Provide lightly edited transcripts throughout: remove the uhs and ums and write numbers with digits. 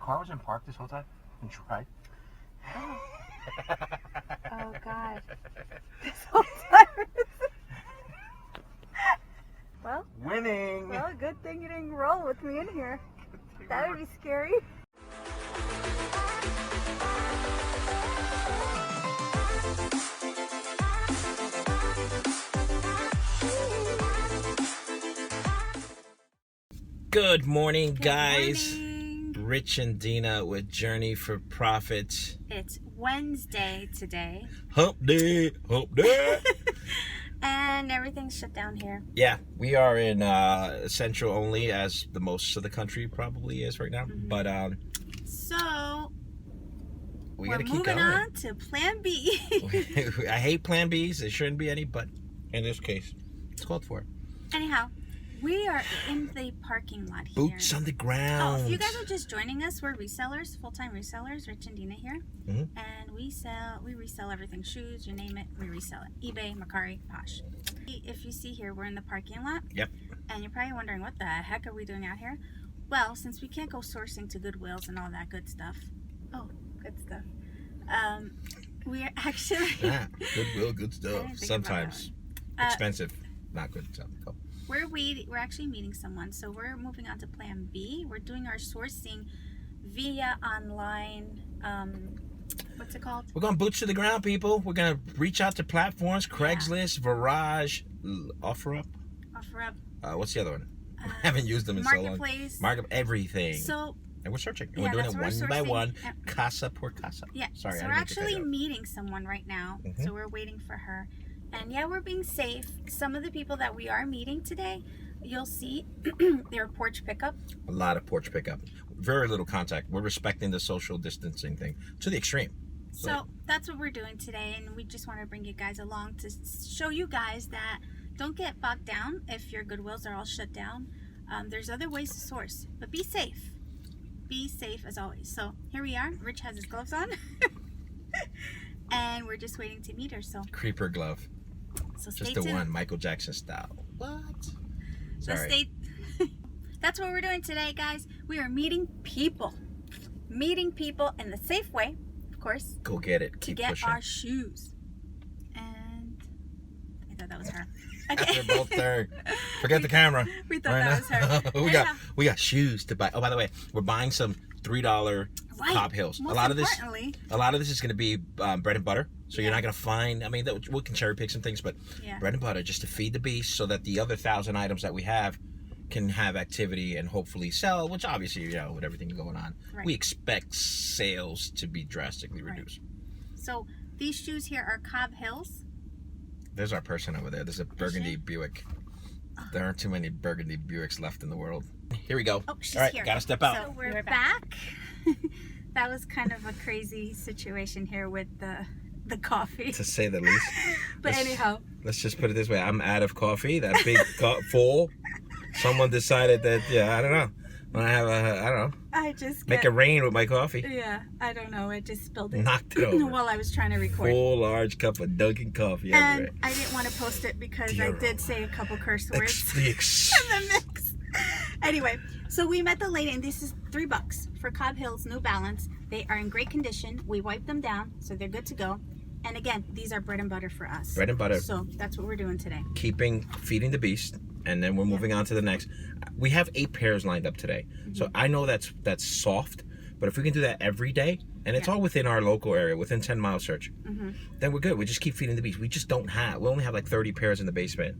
car wasn't parked this whole time? And tried? Oh God. This whole time. Well, winning. Well, good thing you didn't roll with me in here. That would be scary. Good morning, guys. Morning. Rich and Dina with Journey for Profit. It's Wednesday today. Hump day, hump day. And everything's shut down here. Yeah, we are in Central only, as the most of the country probably is right now. Mm-hmm. But So we we're gotta keep moving going. on to Plan B. I hate Plan Bs. There shouldn't be any, but in this case, it's called for. Anyhow, we are in the parking lot here. Boots on the ground. Oh, if you guys are just joining us, we're resellers, full-time resellers. Rich and Dina here, and we resell everything: shoes, you name it, we resell it. eBay, Mercari, Posh. If you see here, we're in the parking lot. Yep. And you're probably wondering, what the heck are we doing out here? Well, since we can't go sourcing to Goodwills and all that good stuff. Oh, good stuff. We're actually Goodwill, good stuff. Sometimes expensive, not good stuff. Oh. We're actually meeting someone, so we're moving on to Plan B. We're doing our sourcing via online. What's it called? We're going boots to the ground, people. We're going to reach out to platforms: Craigslist, Virage, OfferUp. What's the other one? I haven't used them in so long. Marketplace, everything. So, and we're searching. And we're doing it one by one, casa por casa. Yeah. Sorry, so we're actually meeting someone right now. So we're waiting for her. And yeah, we're being safe. Some of the people that we are meeting today, you'll see their porch pickup. A lot of porch pickup. Very little contact. We're respecting the social distancing thing to the extreme. So that's what we're doing today, and we just want to bring you guys along to show you guys that don't get bogged down if your Goodwills are all shut down. There's other ways to source, but be safe. Be safe as always. So here we are. Rich has his gloves on. And we're just waiting to meet her. So creeper glove. So just the one, Michael Jackson style. What? Sorry. That's what we're doing today, guys. We are meeting people. Meeting people in the safe way, of course. Go get it. Keep pushing. To get our shoes. And I thought that was her. Okay. We're both there. Forget the camera. We thought that was her. we got shoes to buy. Oh, by the way, we're buying some $3 Cobb Hills. Most a lot of this is going to be bread and butter. So you're not going to find, I mean, we can cherry pick some things, but bread and butter just to feed the beast, so that the other 1,000 items that we have can have activity and hopefully sell, which obviously, with everything going on, we expect sales to be drastically reduced. So these shoes here are Cobb Hills. There's our person over there. There's a burgundy Buick. There aren't too many burgundy Buicks left in the world. Here we go. Oh, she's all right, here. Gotta step out. So we're back. That was kind of a crazy situation here with the coffee, to say the least. But anyhow, let's just put it this way: I'm out of coffee. That big full. Someone decided that I don't know. When I have I don't know. I just make it rain with my coffee. Yeah, I don't know. I just spilled it. Knocked it over while I was trying to record. Full large cup of Dunkin' coffee. And I didn't want to post it because I did say a couple curse words in the mix. Anyway, so we met the lady, and this is $3 for Cobb Hills New Balance. They are in great condition. We wiped them down, so they're good to go. And again, these are bread and butter for us. Bread and butter. So that's what we're doing today. Feeding the beast, and then we're moving on to the next. We have 8 pairs lined up today. So I know that's soft, but if we can do that every day, and it's all within our local area, within 10-mile search, then we're good. We just keep feeding the beast. We just don't have, we only have like 30 pairs in the basement.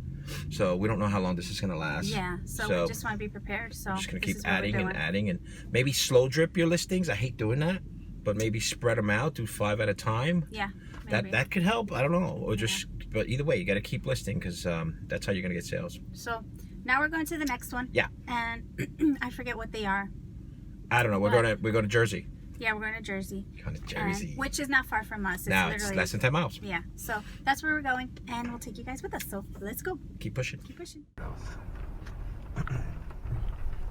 So we don't know how long this is going to last. Yeah, so we just want to be prepared. So we're just going to keep adding and adding, and maybe slow drip your listings. I hate doing that, but maybe spread them out, do 5 at a time. Yeah. That could help. I don't know. Or just, but either way, you got to keep listing, because that's how you're gonna get sales. So now we're going to the next one. Yeah. And I forget what they are. I don't know. We're going to Jersey. Yeah, we're going to Jersey. Going to Jersey. Which is not far from us. It's less than 10 miles. Yeah. So that's where we're going, and we'll take you guys with us. So let's go. Keep pushing. Keep pushing.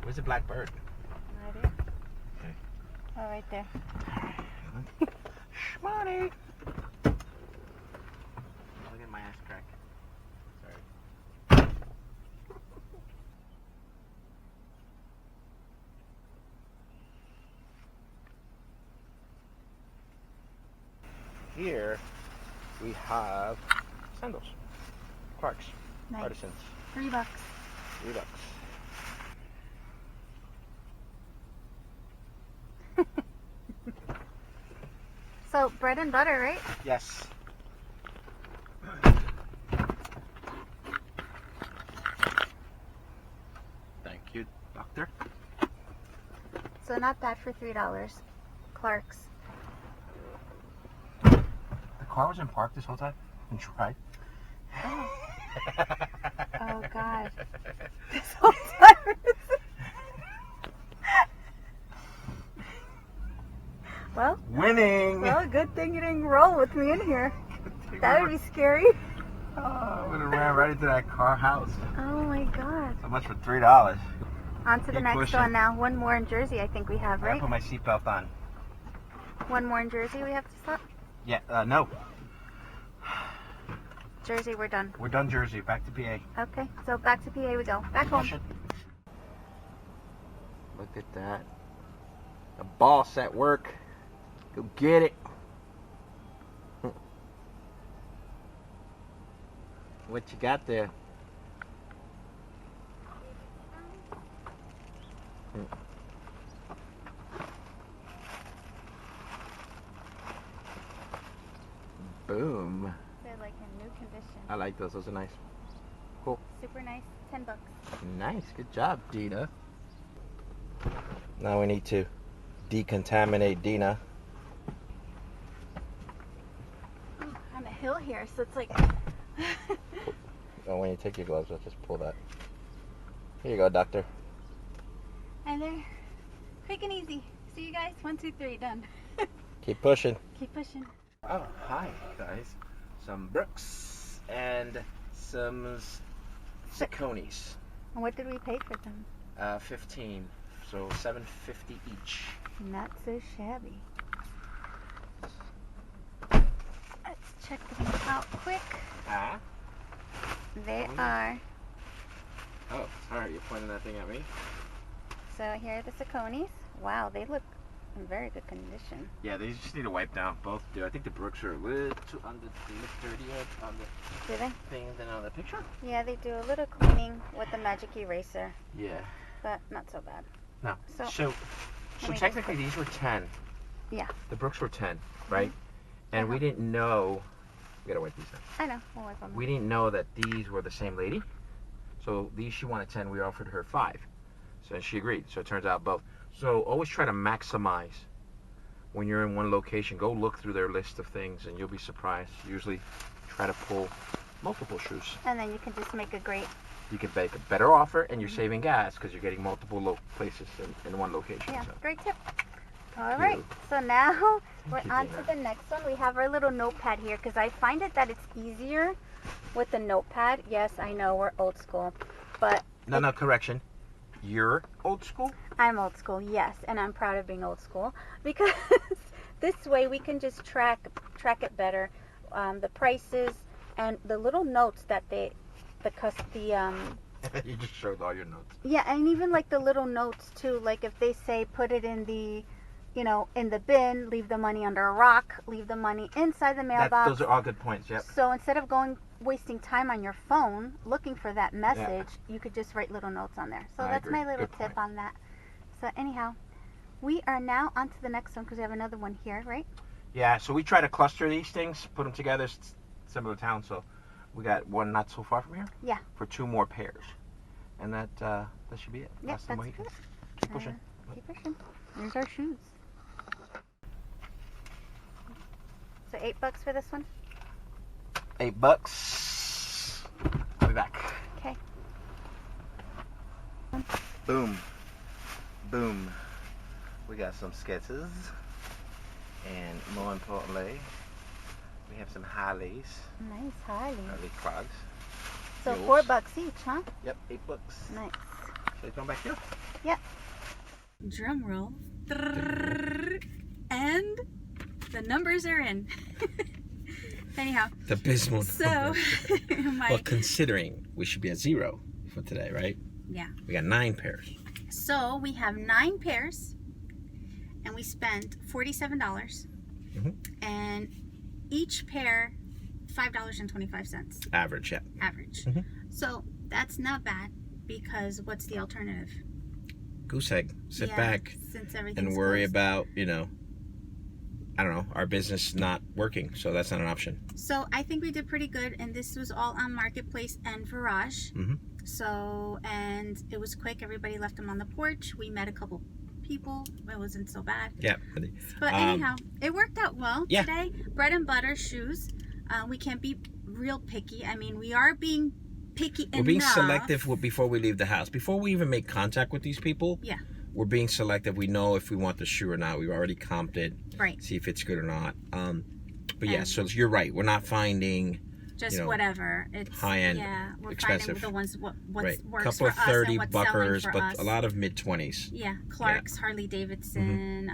Where's the black bird? Right here. Okay. Oh, right there. Money. Look at my ass crack. Sorry. here we have sandals. Clarks. Nice. Artisans. $3. $3. So bread and butter, right? Yes. Thank you, doctor. So not bad for $3. Clark's. The car was in park this whole time and tried. Oh. Oh God. This whole time. Well, Winning. well, good thing you didn't roll with me in here. That would be scary. Oh, I would have ran right into that car house. Oh my God. So much for $3. On to the Keep next pushing. one now. One more in Jersey, I think we have, I gotta right? put my seatbelt on. One more in Jersey we have to stop? Yeah, no. Jersey, we're done. We're done Jersey. Back to PA. Okay, so back to PA we go. Back home. Look at that. The boss at work. Go get it. What you got there? Boom. They're like in new condition. I like those. Those are nice. Cool. Super nice. $10. Nice. Good job, Dina. Now we need to decontaminate Dina. On a hill here, so it's like. Oh, when you take your gloves off, just pull that. Here you go, doctor. And they're quick and easy. See you guys. 1, 2, 3, done. Keep pushing. Keep pushing. Oh, hi, guys. Some Brooks and some Saucony's. And what did we pay for them? 15, so $7.50 each. Not so shabby. Let's check them out quick. Ah? They are. Oh, sorry, you're pointing that thing at me. So here are the Saucony's. Wow, they look in very good condition. Yeah, they just need to wipe down. Both do. I think the Brooks are a little on the dirtier on the Do they? thing than on the picture. Yeah, they do a little cleaning with the magic eraser, Yeah. but not so bad. No. So- So me technically these were 10. Yeah. The Brooks were 10, right? And we didn't know. We gotta wipe these out. I know. We'll wipe them. We didn't know that these were the same lady. So these she wanted 10. We offered her 5. So she agreed. So it turns out both. So always try to maximize when you're in one location. Go look through their list of things, and you'll be surprised. Usually, try to pull multiple shoes. And then you can just make a great. You can make a better offer, and you're saving gas because you're getting multiple places in one location. Yeah, So. great tip. All right. So now we're you, on Dina. to the next one. We have our little notepad here because I find it that it's easier with the notepad. Yes, I know we're old school, but No, correction. You're old school? I'm old school, yes, and I'm proud of being old school because this way we can just track it better, the prices and the little notes that You just showed all your notes. yeah, and even like the little notes too, like if they say put it in the, in the bin, leave the money under a rock, leave the money inside the mailbox. Those are all good points. Yep. So instead of wasting time on your phone looking for that message, you could just write little notes on there. So I that's agree. my little Good tip point. on that. So anyhow, we are now on to the next one because we have another one here, right? Yeah, so we try to cluster these things, put them together, similar town. So we got one not so far from here. Yeah. For 2 more pairs, and that should be it. Yep, Last time that's we good. keep pushing. Keep pushing. There's our shoes. So $8 for this one. $8. I'll be back. Okay. Boom. Boom. We got some sketches. And more importantly, we have some Harleys. Nice Harley. Harley clogs. So Yours. $4 each, huh? Yep, $8. Nice. Should I come back here? Yep. Drum roll. And the numbers are in. Anyhow. The abysmal So, well, considering we should be at 0 for today, right? Yeah. We got 9 pairs. So we have 9 pairs, and we spent $47. Mhm. And each pair $5.25 Average, yeah. average. Mm-hmm. So that's not bad, because what's the alternative? Goose egg. Sit back since everything's and worry closed. about, I don't know, our business not working. So that's not an option. So I think we did pretty good, and this was all on Marketplace and Virage. Mm-hmm. So, and it was quick. Everybody left them on the porch. We met a couple people. It wasn't so bad. Yeah. But anyhow, it worked out well today. Bread and butter shoes. We can't be real picky. I mean, we are being picky enough. We're being selective before we leave the house. Before we even make contact with these people. Yeah. We're being selective. We know if we want the shoe or not. We've already comped it. Right. See if it's good or not. But yeah, so you're right. We're not finding just whatever. It's high-end, we're expensive. finding the ones what right. works Couple for of 30 us and what's buckers, selling for but us. a lot of mid-20s. Yeah, Clark's, Harley Davidson.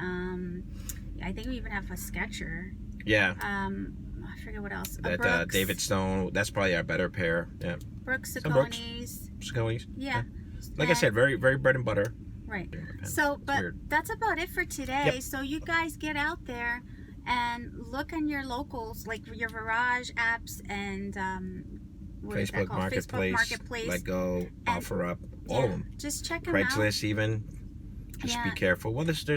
I think we even have a Skechers. Yeah. I forget what else. That David Stone. That's probably our better pair. Yeah. Brooks Saucony's. Yeah. Like I said, very very bread and butter. Right. So, but that's about it for today. Yep. So you guys get out there and look on your locals, like your Virage apps and Facebook Marketplace, Let Go, OfferUp, all of them. Just check them out. Craigslist even. Just be careful. Well, there's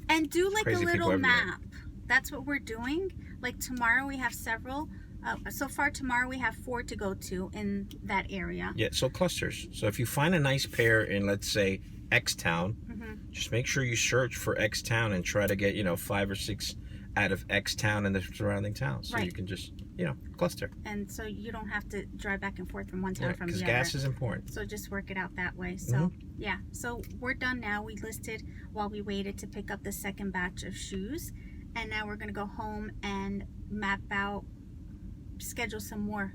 and do like a little map. Everywhere. That's what we're doing. Like tomorrow we have several. So far tomorrow we have 4 to go to in that area. Yeah, so clusters. So if you find a nice pair in, let's say, X town, just make sure you search for X town and try to get 5 or 6 out of X town and the surrounding towns. So you can just cluster. And so you don't have to drive back and forth from one town from the other. Because gas is important. So just work it out that way. So yeah, so we're done now. We listed while we waited to pick up the second batch of shoes, and now we're gonna go home and map out, schedule some more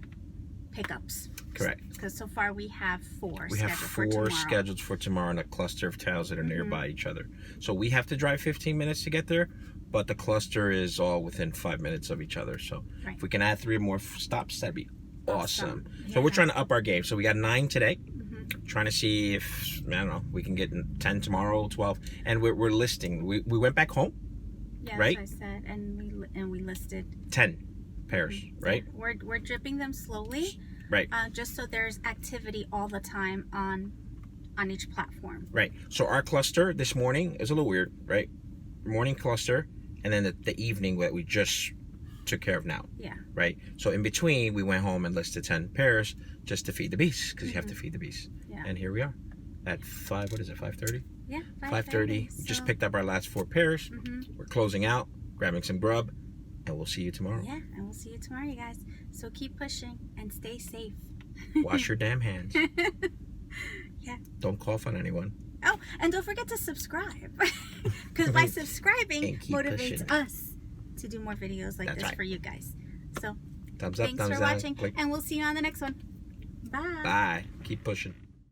pickups. Correct. Because so far we have 4. We have 4 scheduled for tomorrow in a cluster of towns that are nearby each other. So we have to drive 15 minutes to get there, but the cluster is all within 5 minutes of each other. So if we can add 3 more stops, that'd be awesome. So we're trying to up our game. So we got 9 today. Trying to see if, I don't know, we can get 10 tomorrow, 12. And we're listing. We went back home. Yeah, right? That's what I said. And we listed 10 pairs, right? We're dripping them slowly. Right. Just so there's activity all the time on each platform. Right. So our cluster this morning is a little weird, right? Morning cluster, and then the evening that we just took care of now. Yeah. Right. So in between, we went home and listed 10 pairs just to feed the beast, because you have to feed the beast. Yeah. And here we are at 5:30? Yeah. 5:30. We just picked up our last 4 pairs. We're closing out, grabbing some grub, and we'll see you tomorrow. Yeah, and we'll see you tomorrow, you guys. So keep pushing and stay safe. Wash your damn hands. Yeah. Don't cough on anyone. Oh, and don't forget to subscribe. Because by subscribing motivates us to do more videos like this for you guys. So thumbs up, thanks thumbs for down, watching, click. and we'll see you on the next one. Bye. Bye. Keep pushing.